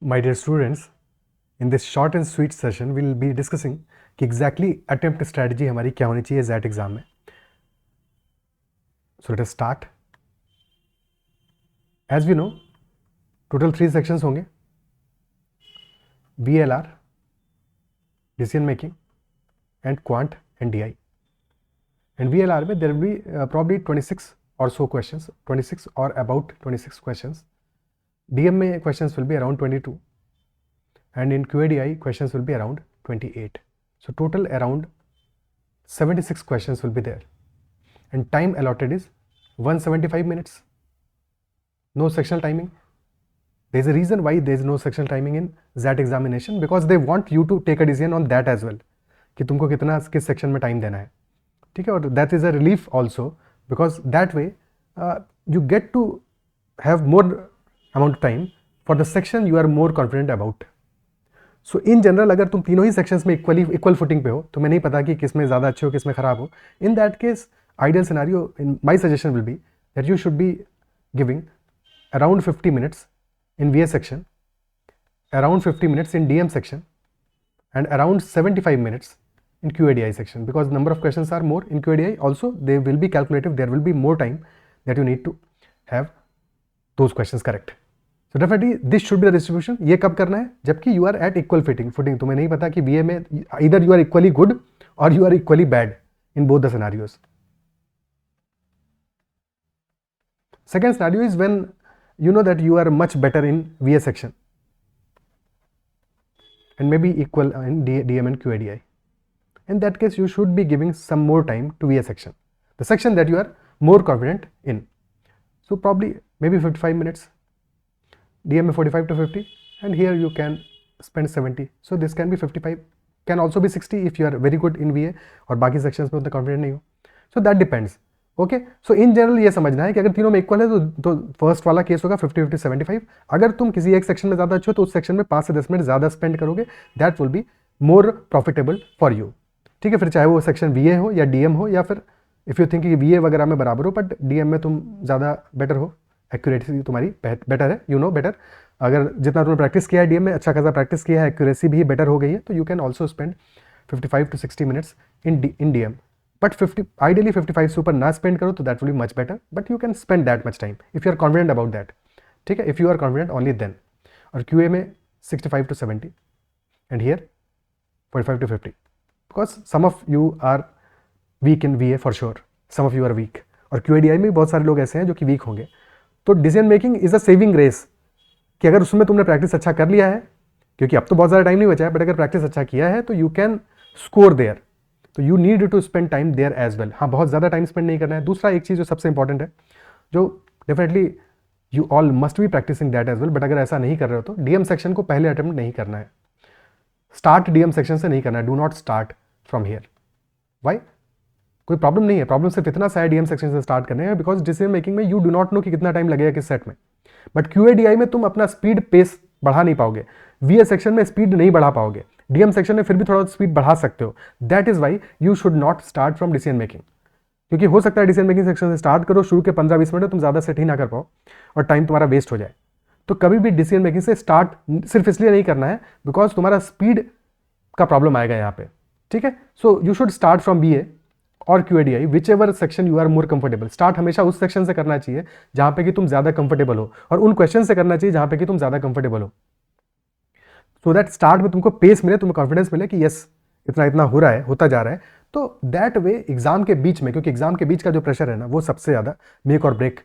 My dear students, in this short and sweet session, we'll be discussing कि exactly attempt strategy हमारी क्या होनी चाहिए ZET एग्जाम में. So let us start. As we know, total 3 sections होंगे: VLR, decision making, and quant and DI. And VLR में there will be probably 26 or so questions, 26 or about 26 questions. DM में questions will be around 22. And in QADI questions will be around 28. So total around 76 questions will be there, and time allotted is 175 minutes. No sectional timing. There is a reason why there is no sectional timing in ZET examination, because they want you to take a decision on that as well कि तुमको कितना किस section में time देना है. ठीक है, और that is a relief also, because that way you get to have more amount of time for the section you are more confident about. So in general अगर तुम तीनों ही सेक्शंस में इक्वल फुटिंग पे हो, तुम्हें नहीं पता कि किस में ज़्यादा अच्छे हो किस में ख़राब हो, in that case ideal scenario in my suggestion will be that you should be giving around 50 minutes in VA section, around 50 minutes in DM section, and around 75 minutes in QADI section, because number of questions are more in QADI. Also they will be calculative, there will be more time that you need to have those questions correct. So definitely this should be the distribution. ये कब करना है? जबकि you are at equal footing. तुम्हें नहीं पता कि VA में either you are equally good or you are equally bad in both the scenarios. Second scenario is when you know that you are much better in VA section and maybe equal in DM and QADI. In that case, you should be giving some more time to VA section, the section that you are more confident in. So probably maybe 55 minutes. DM 45 to 50, and here you can spend 70. So this can be 55, can also be 60 if you are very good in VA और बाकी sections में उतना confident नहीं हो. So that depends. Okay, so in general ये समझना है कि अगर तीनों में इक्वल है तो फर्स्ट वाला केस होगा 50-50 75. अगर तुम किसी एक सेक्शन में ज़्यादा अच्छे हो तो उस सेक्शन में 5 से 10 मिनट ज़्यादा स्पेंड करोगे, that will be more profitable for you. ठीक है, फिर चाहे वो सेक्शन VA हो या DM हो, या फिर इफ़ यू थिंक कि VA वगैरह में बराबर हो बट DM में तुम ज़्यादा बेटर हो, एक्यूरेसी तुम्हारी बेटर है, यू नो बेटर. अगर जितना तुमने प्रैक्टिस किया है DM में, अच्छा खासा प्रैक्टिस किया है, एक्यूरेसी भी बेटर हो गई है, तो you can also spend 55 to 60 minutes in DM. But 50 ideally 55 से ऊपर ना स्पेंड करो तो that will be much better, but you can spend that much time if you are confident about that. ठीक है, if you are confident only then. और QA में 65 to 70 and here 45 to 50, because some of you are weak in VA for sure, some of you are weak, और QADI में बहुत सारे लोग ऐसे हैं जो कि वीक होंगे. तो decision making is a saving grace, कि अगर उसमें तुमने प्रैक्टिस अच्छा कर लिया है, क्योंकि अब तो बहुत ज़्यादा टाइम नहीं बचा है, बट अगर प्रैक्टिस अच्छा किया है तो यू कैन स्कोर देयर, तो you need to spend time there as well. हाँ, बहुत ज़्यादा टाइम स्पेंड नहीं करना है. दूसरा एक चीज़ जो सबसे इंपॉर्टेंट है, जो definitely you all must be practising that as well, but अगर ऐसा नहीं कर रहे हो तो DM सेक्शन को पहले अटेम्प्ट नहीं करना है. स्टार्ट DM सेक्शन से नहीं करना है. Do not start from here. Why? कोई प्रॉब्लम नहीं है, प्रॉब्लम सिर्फ इतना सा है DM सेक्शन से स्टार्ट करने में, बिकॉज डिसीजन मेकिंग में यू डू नॉट नो कि कितना टाइम लगेगा किस सेट में. बट QADI में तुम अपना स्पीड पेस बढ़ा नहीं पाओगे, VA सेक्शन में स्पीड नहीं बढ़ा पाओगे, DM सेक्शन में फिर भी थोड़ा स्पीड बढ़ा सकते हो. That is why you should not start from decision making, क्योंकि हो सकता है डिसीजन मेकिंग सेक्शन से स्टार्ट करो, शुरू के 15-20 मिनट तुम ज़्यादा सेट ही ना कर पाओ और टाइम तुम्हारा वेस्ट हो जाए. तो कभी भी डिसीजन मेकिंग से स्टार्ट सिर्फ इसलिए नहीं करना है बिकॉज तुम्हारा स्पीड का प्रॉब्लम आएगा यहाँ पे. ठीक है, so you should start from VA और QADI, whichever section you are more comfortable. Start हमेशा उस सेक्शन से करना चाहिए जहाँ पे कि तुम ज़्यादा कंफर्टेबल हो, और उन क्वेश्चन से करना चाहिए जहाँ पे कि तुम ज़्यादा कंफर्टेबल हो, सो दैट स्टार्ट में तुमको पेस मिले, तुम्हें कॉन्फिडेंस मिले कि यस इतना इतना हो रहा है, होता जा रहा है. तो दैट वे एग्जाम के बीच में, क्योंकि एग्जाम के बीच का जो प्रेशर है ना, वो सबसे ज़्यादा मेक और ब्रेक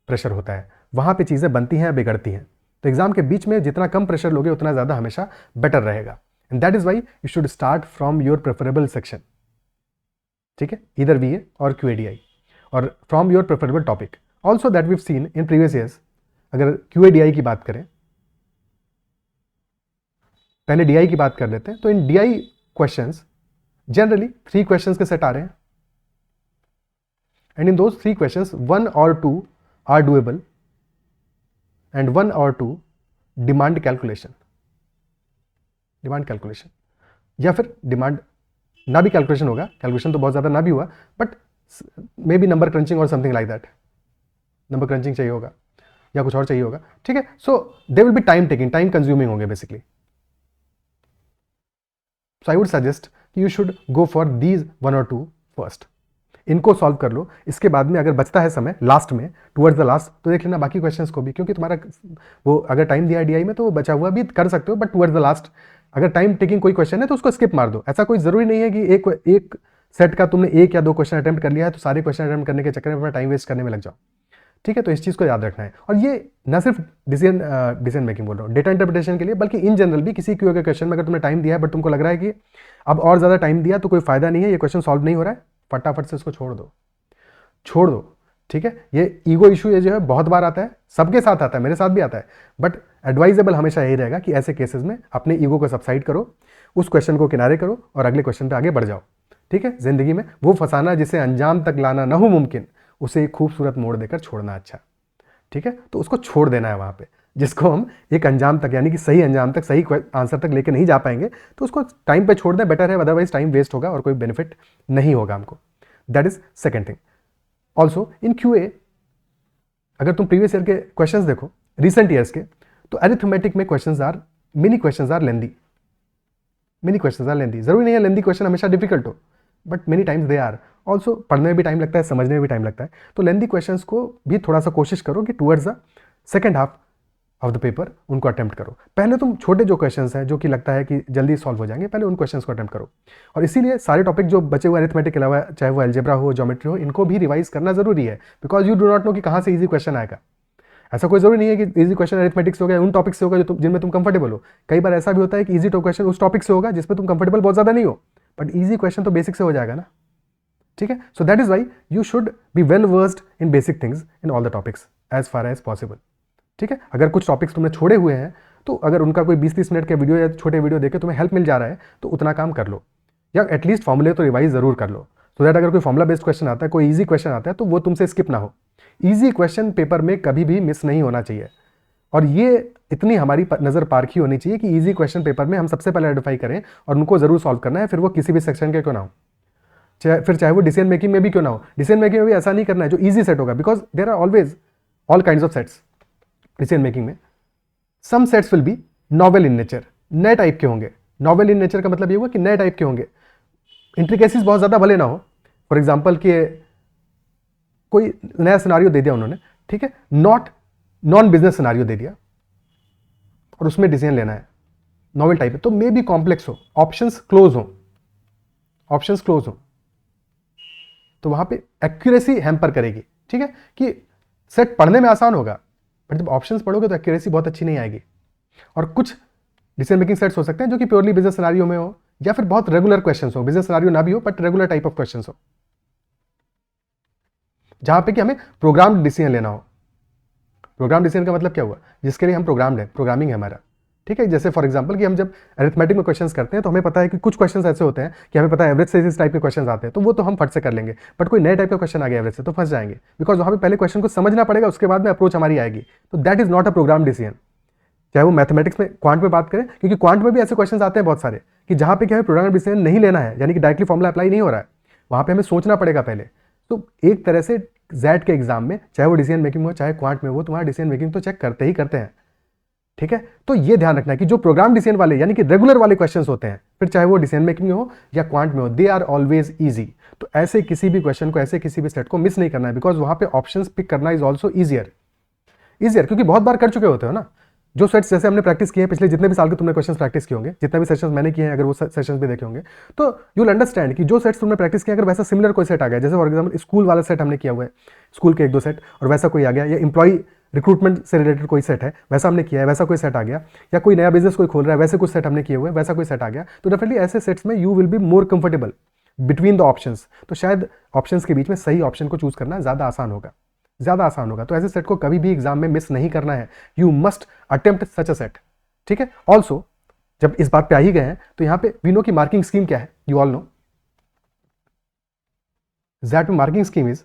प्रेशर होता है. वहाँ पे चीज़ें बनती हैं, बिगड़ती हैं. तो एग्जाम के बीच में जितना कम प्रेशर लोगे उतना ज़्यादा हमेशा बेटर रहेगा. And that is why you should start from your preferable section. ठीक है, इधर VA और QADI, और from your preferable topic. Also that we've seen in previous years. अगर QADI की बात करें, पहले DI की बात कर लेते हैं. तो in DI questions generally 3 questions के सेट आ रहे हैं, and in those 3 questions 1 or 2 are doable and 1 or 2 demand calculation. या फिर डिमांड ना भी कैलकुलेशन होगा, कैलकुलेशन तो बहुत ज़्यादा ना भी हुआ, but may be number crunching और something like that, number crunching चाहिए होगा, या कुछ और चाहिए होगा, ठीक है। So they will be time taking, time consuming होंगे basically. So I would suggest you should go for these 1 और 2 फर्स्ट, इनको सॉल्व कर लो। इसके बाद में अगर बचता है समय लास्ट में, टुवर्ड्स द लास्ट, तो देख लेना बाकी क्वेश्चंस को भी, क्योंकि तुम्हारा वो अगर टाइम दिया डीआई में तो वो बचा हुआ भी कर सकते हो, बट टुवर्ड्स द लास्ट अगर टाइम टेकिंग कोई क्वेश्चन है तो उसको स्किप मार दो। ऐसा कोई जरूरी नहीं है कि एक सेट का तुमने 1 या 2 क्वेश्चन अटेम्प्ट कर लिया है तो सारे क्वेश्चन अटेम्प्ट करने के चक्कर में अपना टाइम वेस्ट करने में लग जाओ, ठीक है। तो इस चीज़ को याद रखना है। और ये न सिर्फ डिसीजन मेकिंग बोल रहा हूँ, डेटा इंटरप्रिटेशन के लिए, बल्कि इन जनरल भी किसी क्यू के क्वेश्चन में अगर तुमने टाइम दिया है बट तुमको लग रहा है कि अब और ज़्यादा टाइम दिया तो कोई फायदा नहीं है, ये क्वेश्चन सॉल्व नहीं हो रहा है, फटाफट से इसको छोड़ दो, ठीक है। ये ईगो इशू ये जो है बहुत बार आता है, सबके साथ आता है, मेरे साथ भी आता है, बट एडवाइजेबल हमेशा यही रहेगा कि ऐसे केसेस में अपने ईगो को सबसाइड करो, उस क्वेश्चन को किनारे करो और अगले क्वेश्चन पे आगे बढ़ जाओ, ठीक है। जिंदगी में वो फंसाना जिसे अंजाम तक लाना न हो मुमकिन, उसे एक खूबसूरत मोड़ देकर छोड़ना अच्छा, ठीक है। तो उसको छोड़ देना है वहाँ पे, जिसको हम एक अंजाम तक यानी कि सही अंजाम तक, सही आंसर तक लेके नहीं जा पाएंगे, तो उसको टाइम पे छोड़ दें, बेटर है, अदरवाइज टाइम वेस्ट होगा और कोई बेनिफिट नहीं होगा हमको। That is second thing. Also in QA अगर तुम प्रीवियस ईयर के क्वेश्चंस देखो, रिसेंट ईयर्स के, तो अरिथमेटिक में questions are many questions are lengthy, जरूरी नहीं है लेंदी क्वेश्चन हमेशा डिफिकल्ट हो, but many times they are also. पढ़ने में भी टाइम लगता है, समझने में भी टाइम लगता है, तो लेंदी क्वेश्चंस को भी थोड़ा सा कोशिश करो कि towards the second half of the paper उनको अटेम्प्ट करो। पहले तुम छोटे जो क्वेश्चंस हैं जो कि लगता है कि जल्दी सॉल्व हो जाएंगे, पहले उन क्वेश्चंस को अटेम्प्ट करो। और इसीलिए सारे टॉपिक जो बचे हुए अरिथमेटिक के अलावा, चाहे वो अलजेब्रा हो, ज्योमेट्री हो, इनको भी रिवाइज करना जरूरी है, because you do not know कि कहाँ से ईजी क्वेश्चन आएगा। ऐसा कोई जरूरी नहीं है कि ईजी क्वेश्चन अरिथमेटिक्स होगा, उन टॉपिक से होगा जो जिनमें तुम कंफर्टेबल हो। कई बार ऐसा भी होता है कि ईजी क्वेश्चन उस टॉपिक से होगा जिसमें तुम कंफर्टेबल बहुत ज्यादा नहीं हो, बट ईजी क्वेश्चन तो बेसिक से हो जाएगा ना, ठीक है। So that is why you should be well versed in basic things in all the topics as far as possible, ठीक है। अगर कुछ टॉपिक्स तुमने छोड़े हुए हैं तो अगर उनका कोई 20-30 मिनट के वीडियो या छोटे वीडियो देके तुम्हें हेल्प मिल जा रहा है तो उतना काम कर लो, या एटलीस्ट फॉर्मूले तो रिवाइज जरूर कर लो, सो दैट अगर कोई फॉर्मुला बेस्ड क्वेश्चन आता है, कोई ईजी क्वेश्चन आता है, तो वो तुमसे स्किप ना हो। ईजी क्वेश्चन पेपर में कभी भी मिस नहीं होना चाहिए, और ये इतनी हमारी नज़र पारखी होनी चाहिए कि ईजी क्वेश्चन पेपर में हम सबसे पहले आइडेंटिफाई करें और उनको जरूर सॉल्व करना है, फिर वो किसी भी सेक्शन के क्यों ना हो, चाहे वो डिसीजन मेकिंग में भी क्यों ना हो। डिसीजन मेकिंग में भी ऐसा नहीं करना है जो ईजी सेट होगा, because there are always all kinds of sets decision making में। Some sets will be novel in nature, नए टाइप के होंगे। नॉवेल इन नेचर का मतलब ये हुआ कि नए टाइप के होंगे, इंट्रिकेसीज बहुत ज़्यादा भले ना हो। फॉर एग्जाम्पल कि कोई नया सिनारियो दे दिया उन्होंने, ठीक है, नॉन बिजनेस सिनारियो दे दिया और उसमें डिसीजन लेना है, नॉवेल टाइप है, तो मे बी कॉम्प्लेक्स हो, ऑप्शंस क्लोज हो, तो वहां पे एक्यूरेसी हैम्पर करेगी, ठीक है। कि सेट पढ़ने में आसान होगा, बट जब ऑप्शंस पढ़ोगे तो एक्यूरेसी बहुत अच्छी नहीं आएगी। और कुछ डिसीजन मेकिंग सेट्स हो सकते हैं जो कि प्योरली बिजनेस सिनारियो में हो, या फिर बहुत रेगुलर क्वेश्चंस हो, बिजनेस सिनारियो ना भी हो but regular type of questions हो, जहां पे कि हमें प्रोग्राम डिसीजन लेना हो। प्रोग्राम डिसीजन का मतलब क्या हुआ, जिसके लिए हम प्रोग्राम्ड है, प्रोग्रामिंग है हमारा, ठीक है। जैसे फॉर एग्जांपल कि हम जब अरिथमेटिक में क्वेश्चंस करते हैं तो हमें पता है कि कुछ क्वेश्चंस ऐसे होते हैं कि हमें पता है एवरेज से इस टाइप के क्वेश्चंस आते हैं, तो वो तो हम फट से कर लेंगे, बट कोई नए टाइप का क्वेश्चन आ गया एवरेज से तो फंस जाएंगे, बिकॉज वहाँ पे पहले क्वेश्चन को समझना पड़ेगा, उसके बाद में अप्रोच हमारी आएगी। तो that is not a program decision, चाहे वो मैथमेटिक्स में, क्वांट में बात करें, क्योंकि क्वांट में भी ऐसे क्वेश्चन आते हैं बहुत सारे कि जहाँ पे क्या है प्रोग्राम डिसीजन नहीं लेना है, यानी कि डायरेक्टली फॉर्मुला अप्लाई नहीं हो रहा है, वहाँ पे हमें सोचना पड़ेगा पहले। तो एक तरह से जेड के एग्जाम में चाहे वो डिसीजन मेकिंग हो चाहे क्वांट में हो, तुम्हारा डिसीजन मेकिंग तो चेक करते ही करते हैं, ठीक है। तो ये ध्यान रखना है कि जो प्रोग्राम डिसीजन वाले यानी कि रेगुलर वाले क्वेश्चंस होते हैं, फिर चाहे वो डिसीजन मेकिंग में हो या क्वांट में हो, दे आर ऑलवेज इजी। तो ऐसे किसी भी क्वेश्चन को, ऐसे किसी भी सेट को मिस नहीं करना है, बिकॉज वहां पे ऑप्शंस पिक करना इज ऑल्सो ईजियर, क्योंकि बहुत बार कर चुके होते हो ना जो सेट्स। जैसे हमने प्रैक्टिस किए हैं पिछले जितने भी साल के तुमने क्वेश्चंस प्रैक्टिस किए होंगे, जितने भी सेशंस मैंने किए हैं, अगर वो सेशंस भी देखे होंगे, तो यू विल अंडरस्टैंड कि जो सेट्स तुमने प्रैक्टिस किया, अगर वैसा सिमिलर कोई सेट आ गया, जैसे फॉर एग्जाम्पल स्कूल वाला सेट हमने किया हुआ है, स्कूल के 1-2 सेट, और वैसा कोई आ गया, या एम्प्लॉय रिक्रूटमेंट से रिलेटेड कोई सेट है वैसा हमने किया है, वैसा कोई सेट आ गया, या कोई नया बिजनेस कोई खोल रहा है, वैसे कुछ सेट हमने किए हुए, वैसा कोई सेट आ गया, तो डेफिनेटली ऐसे सेट्स में you will be more comfortable between the options. तो शायद ऑप्शंस के बीच में सही ऑप्शन को चूज करना ज़्यादा आसान होगा। तो ऐसे सेट को कभी भी एग्जाम में मिस नहीं करना है, you must attempt such a set, ठीक है। ऑल्सो जब इस बात पे आ ही गए हैं तो यहां पे वी नो की मार्किंग स्कीम क्या है, you all know that marking scheme is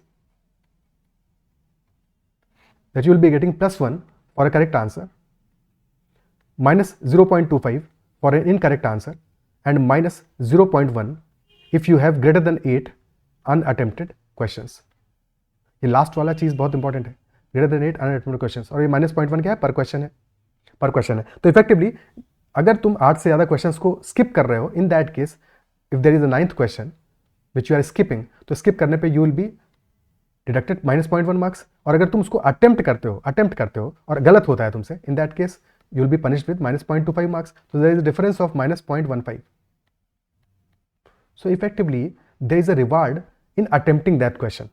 that you will be getting +1 for a correct answer, -0.25 for an incorrect answer, and -0.1 if you have greater than 8 unattempted questions. ये last वाला चीज बहुत important है, greater than 8 unattempted questions, और ये -0.1 क्या है, पर क्वेश्चन है, पर क्वेश्चन है। तो इफेक्टिवली अगर तुम 8 से ज़्यादा क्वेश्चंस को स्किप कर रहे हो, in that case if there is a 9th question which you are skipping, तो स्किप करने पे you will be deducted -0.1 marks. और अगर तुम उसको अटेम्प्ट करते हो और गलत होता है तुमसे, in that case you will be punished with -0.25 marks. तो there is a difference of -0.15। So effectively there is a reward in attempting that question,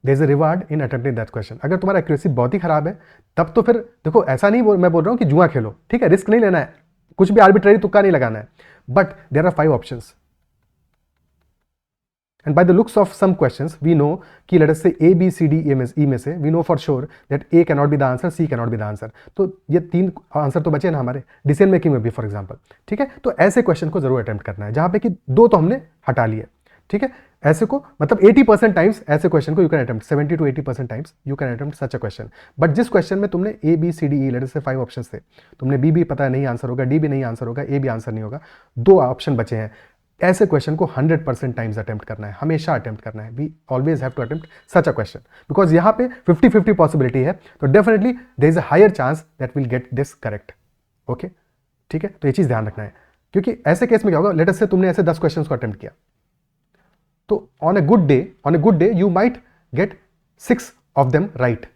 there is a reward in attempting that question. अगर तुम्हारा accuracy बहुत ही खराब है तब तो फिर देखो, ऐसा नहीं मैं बोल रहा हूँ कि जुआ खेलो, ठीक है, रिस्क नहीं लेना है, कुछ भी आर्बिट्ररी तुक्का नहीं लगाना है, but there are 5 options and by the looks of some questions we know कि let us say A B C D E में से we know for sure that A cannot be the answer, C cannot be the answer। तो ये 3 answer तो बचे ना हमारे decision making में भी फॉर एग्जांपल, ठीक है। तो ऐसे क्वेश्चन को जरूर अटेम्प्ट करना है जहां पे कि 2 तो हमने हटा लिए, ठीक है। ऐसे को मतलब 80% टाइम्स ऐसे क्वेश्चन को you can attempt, 70 to 80% times you can attempt such a question. But जिस क्वेश्चन में तुमने A B C D E let us से 5 ऑप्शंस थे, तुमने B भी पता है नहीं आंसर होगा, D भी नहीं आंसर होगा, A भी आंसर नहीं होगा, 2 ऑप्शन बचे हैं, ऐसे क्वेश्चन को 100% टाइम्स अटेम्प्ट करना है, हमेशा अटेम्प्ट करना है। We always have to attempt such a question because यहाँ पे 50-50 पॉसिबिलिटी है, तो definitely there is a higher chance that will get this correct. Okay, ठीक है, तो ये चीज ध्यान रखना है, क्योंकि ऐसे केस में क्या होगा, लेट अस से तुमने ऐसे 10 क्वेश्चन को अटेम्प्ट किया, तो on a good day you might get 6 of them right,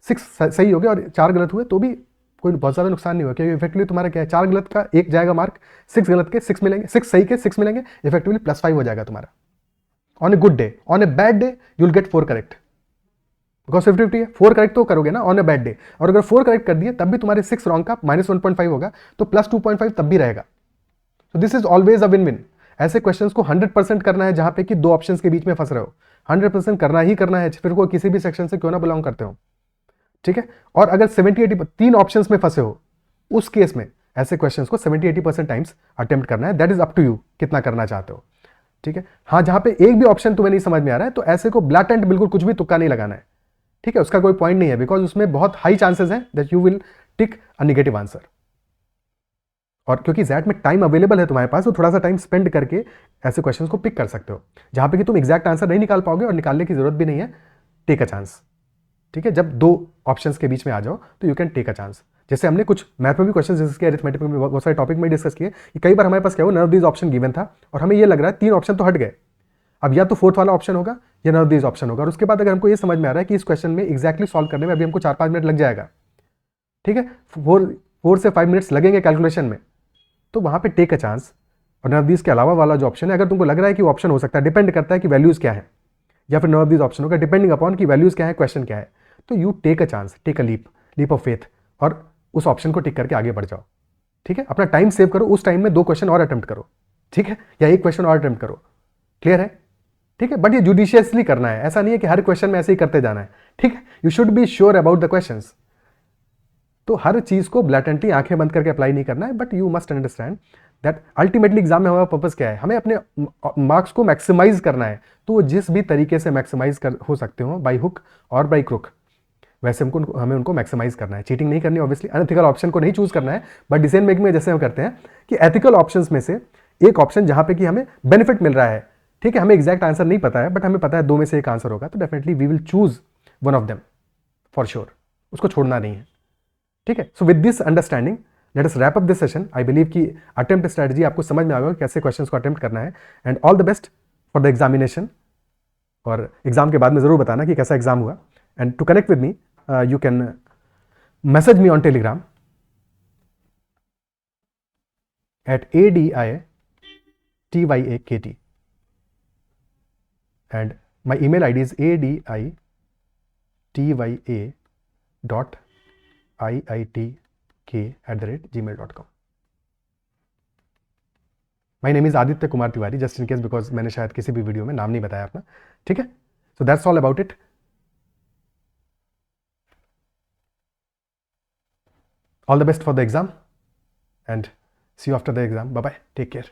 6 सही हो गए और 4 गलत हुए तो भी कोई बहुत ज़्यादा नुकसान नहीं हुआ, क्योंकि इफेक्टिवली तुम्हारा क्या है, 4 गलत का 1 जाएगा मार्क, 6 गलत के 6 मिलेंगे, 6 सही के 6 मिलेंगे, इफेक्टिवली +5 हो जाएगा तुम्हारा on a good day. On a bad day you will get 4 correct, because 50-50 है, 4 करेक्ट तो करोगे ना ऑन ए बैड डे, और अगर 4 करेक्ट कर दिए तब भी तुम्हारे 6 रॉन्ग का -1.5 होगा, तो +2.5 तब भी रहेगा। तो this is always a win win. ऐसे क्वेश्चंस को 100% करना है जहां पे कि 2 ऑप्शंस के बीच में फंस रहे हो, 100% करना ही करना है, फिर कोई किसी भी सेक्शन से क्यों ना बिलोंग करते हो, ठीक है। और अगर 70-80 3 ऑप्शंस में फंसे हो, उस केस में ऐसे क्वेश्चंस को 70-80% टाइम्स अटेम्प्ट करना है, that is up to you कितना करना चाहते हो, ठीक है। हाँ, जहां पे एक भी ऑप्शन तुम्हें नहीं समझ में आ रहा है तो ऐसे को ब्लैटेंट बिल्कुल कुछ भी तुक्का नहीं लगाना है, ठीक है, उसका कोई पॉइंट नहीं है, बिकॉज उसमें बहुत हाई चांसेस है that you will tick a negative answer. और क्योंकि जैट में टाइम अवेलेबल है तुम्हारे पास, तो थोड़ा सा टाइम स्पेंड करके ऐसे क्वेश्चंस को पिक कर सकते हो जहां पे कि तुम एग्जैक्ट आंसर नहीं निकाल पाओगे, और निकालने की जरूरत भी नहीं है, टेक अ चांस, ठीक है। जब 2 ऑप्शंस के बीच में आ जाओ तो you can take a chance. जैसे हमने कुछ मैथ में भी क्वेश्चन डिस्कस किए, अरिथमेटिक में भी बहुत सारे टॉपिक में डिस्कस किए कि कई बार हमारे पास क्या हो, none of these option given था और हमें ये लग रहा है 3 ऑप्शन तो हट गए, अब या तो 4th वाला ऑप्शन होगा या नन ऑफ दीज ऑप्शन होगा, और उसके बाद अगर हमको ये समझ में आ रहा है कि इस क्वेश्चन में एक्जैक्टली सॉल्व करने में अभी हमको 4-5 मिनट लग जाएगा, ठीक है, 4 से 5 मिनट्स लगेंगे कैलकुलेशन में, तो वहां पे टेक अ चांस। और नन ऑफ दीज के अलावा वाला जो ऑप्शन है, अगर तुमको लग रहा है कि ऑप्शन हो सकता है, डिपेंड करता है कि वैल्यूज क्या है, या फिर नन ऑफ दीज ऑप्शन होगा डिपेंडिंग अपॉन कि वैल्यूज क्या है, क्वेश्चन क्या है, तो you take a chance, take a leap of faith, और उस ऑप्शन को टिक करके आगे बढ़ जाओ, ठीक है। अपना टाइम सेव करो, उस टाइम में 2 क्वेश्चन और अटेम्प्ट करो, ठीक है, या 1 क्वेश्चन और अटेम्प्ट करो, क्लियर है, ठीक है। बट ये जुडिशियसली करना है, ऐसा नहीं है कि हर क्वेश्चन में ऐसे ही करते जाना है, ठीक है, you should be sure about the questions. तो हर चीज को ब्लैटेंटली आंखें बंद करके अप्लाई नहीं करना है, but you must understand that ultimately exam में हमारा पर्पस क्या है, हमें अपने मार्क्स को मैक्सिमाइज करना है, तो वो जिस भी तरीके से मैक्सिमाइज हो सकते हो, बाई हुक और बाई क्रुक, वैसे हमें उनको मैक्सिमाइज करना है। चीटिंग नहीं करनी, ऑब्वियसली अनएथिकल ऑप्शन को नहीं चूज करना है, बट डिसीजन मेकिंग में जैसे हम करते हैं कि एथिकल ऑप्शंस में से एक ऑप्शन जहां पे कि हमें बेनिफिट मिल रहा है, ठीक है, हमें एग्जैक्ट आंसर नहीं पता है बट हमें पता है 2 में से 1 आंसर होगा, तो definitely we will choose one of them for sure, उसको छोड़ना नहीं है, ठीक है। So with this understanding let us wrap up this session. I believe कि अटेम्प्ट स्ट्रेटजी आपको समझ में आ गया कैसे क्वेश्चंस को अटेम्प्ट करना है, and all the best for the examination. और एग्जाम के बाद में जरूर बताना कि कैसा एग्जाम हुआ, and to connect with me you can message me on Telegram at ADITYAKT, and my email ID is ADITYA.IITK@gmail.com. My name is Aditya Kumar Tiwari, just in case because मैंने शायद किसी भी वीडियो में नाम नहीं बताया अपना, ठीक है। So that's all about it. All the best for the exam and see you after the exam. Bye bye. Take care.